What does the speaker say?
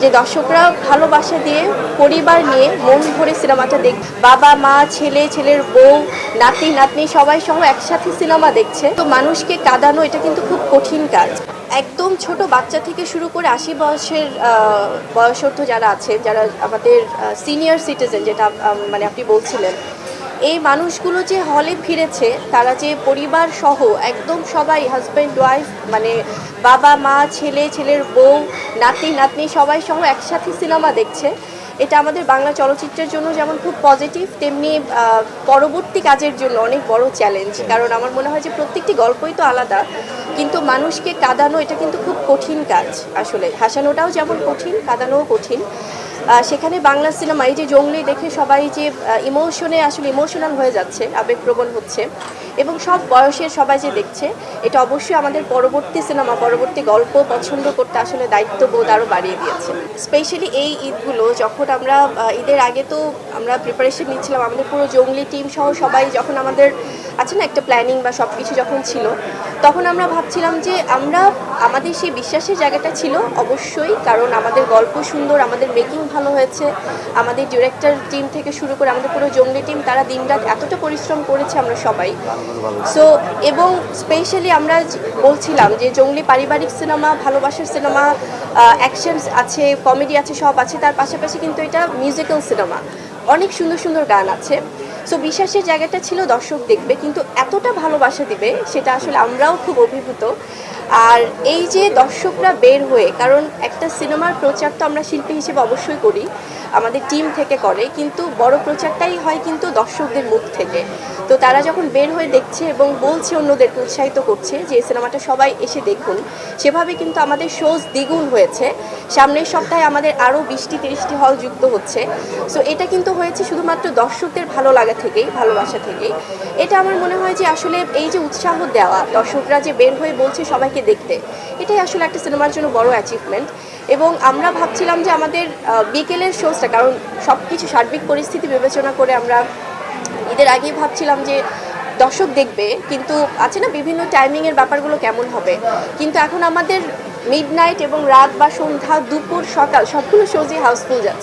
যে দর্শকরা ভালোবাসা দিয়ে পরিবার নিয়ে মন ভরে সিনেমাটা বাবা মা ছেলে ছেলের বউ নাতি নাতনি সবাই সহ একসাথে সিনেমা দেখছে। তো মানুষকে কাঁদানো এটা কিন্তু খুব কঠিন কাজ। একদম ছোট বাচ্চা থেকে শুরু করে 80 বয়সের বয়সর্ধ যারা আছেন, যারা আমাদের সিনিয়র সিটিজেন, যেটা মানে আপনি বলছিলেন, এই মানুষগুলো যে হলে ফিরেছে, তারা যে পরিবার সহ একদম সবাই হাজব্যান্ড ওয়াইফ মানে বাবা মা ছেলে ছেলের বউ নাতি নাতনি সবাই সহ একসাথে সিনেমা দেখছে, এটা আমাদের বাংলা চলচ্চিত্রের জন্য যেমন খুব পজিটিভ, তেমনি পরবর্তী কাজের জন্য অনেক বড় চ্যালেঞ্জ। কারণ আমার মনে হয় যে প্রত্যেকটি গল্পই তো আলাদা, কিন্তু মানুষকে কাঁদানো এটা কিন্তু খুব কঠিন কাজ। আসলে হাসানোটাও যেমন কঠিন, কাঁদানোও কঠিন। সেখানে বাংলা সিনেমা এই যে জঙ্গলি দেখে সবাই যে ইমোশনে আসলে ইমোশনাল হয়ে যাচ্ছে, আবেগপ্রবণ হচ্ছে, এবং সব বয়সের সবাই যে দেখছে, এটা অবশ্যই আমাদের পরবর্তী সিনেমা, পরবর্তী গল্প পছন্দ করতে আসলে দায়িত্ববোধ আরও বাড়িয়ে দিয়েছে। স্পেশালি এই ঈদগুলো যখন আমরা ঈদের আগে তো আমরা প্রিপারেশন নিচ্ছিলাম, আমাদের পুরো জঙ্গলি টিম সহ সবাই যখন আমাদের আছে না একটা প্ল্যানিং বা সব কিছু যখন ছিল, তখন আমরা ভাবছিলাম যে আমাদের সেই বিশ্বাসের জায়গাটা ছিল অবশ্যই, কারণ আমাদের গল্প সুন্দর, আমাদের মেকিং ভালো হয়েছে, আমাদের ডিরেক্টর টিম থেকে শুরু করে আমাদের পুরো জঙ্গলি টিম, তারা দিনরাত এতটা পরিশ্রম করেছে আমরা সবাই। সো এবং স্পেশালি আমরা বলছিলাম যে জঙ্গলি পারিবারিক সিনেমা, ভালোবাসার সিনেমা, অ্যাকশন আছে, কমেডি আছে, সব আছে, তার পাশাপাশি কিন্তু এটা মিউজিক্যাল সিনেমা, অনেক সুন্দর সুন্দর গান আছে। সো বিশ্বাসের জায়গাটা ছিল দর্শক দেখবে, কিন্তু এতটা ভালোবাসা দিবে সেটা আসলে আমরাও খুব অভিভূত। আর এই যে দর্শকরা বের হয়ে, কারণ একটা সিনেমার প্রচার তো আমরা শিল্পী হিসেবে অবশ্যই করি, আমাদের টিম থেকে করে, কিন্তু বড় প্রচারটাই হয় কিন্তু দর্শকদের মুখ থেকে। তো তারা যখন বের হয়ে দেখছে এবং বলছে, অন্যদেরকে উৎসাহিত করছে যে এই সিনেমাটা সবাই এসে দেখুন, সেভাবে কিন্তু আমাদের শোজ দ্বিগুণ হয়েছে। সামনের সপ্তাহে আমাদের আরও 20-30টি হল যুক্ত হচ্ছে। সো এটা কিন্তু হয়েছে শুধুমাত্র দর্শকদের ভালো লাগা থেকেই, ভালোবাসা থেকেই। এটা আমার মনে হয় যে আসলে এই যে উৎসাহ দেওয়া, দর্শকরা যে বের হয়ে বলছে সবাইকে দেখতে, এটাই আসলে একটা সিনেমার জন্য বড় অ্যাচিভমেন্ট। এবং আমরা ভাবছিলাম যে আমাদের বিকেলের শোজটা, কারণ সব কিছু সার্বিক পরিস্থিতি বিবেচনা করে আমরা ঈদের আগেই ভাবছিলাম যে দর্শক দেখবে, কিন্তু আছে না বিভিন্ন টাইমিংয়ের ব্যাপারগুলো কেমন হবে, কিন্তু এখন আমাদের মিডনাইট এবং রাত বা সন্ধ্যা দুপুর সকাল সবগুলো শোজই হাউসফুল যাচ্ছে।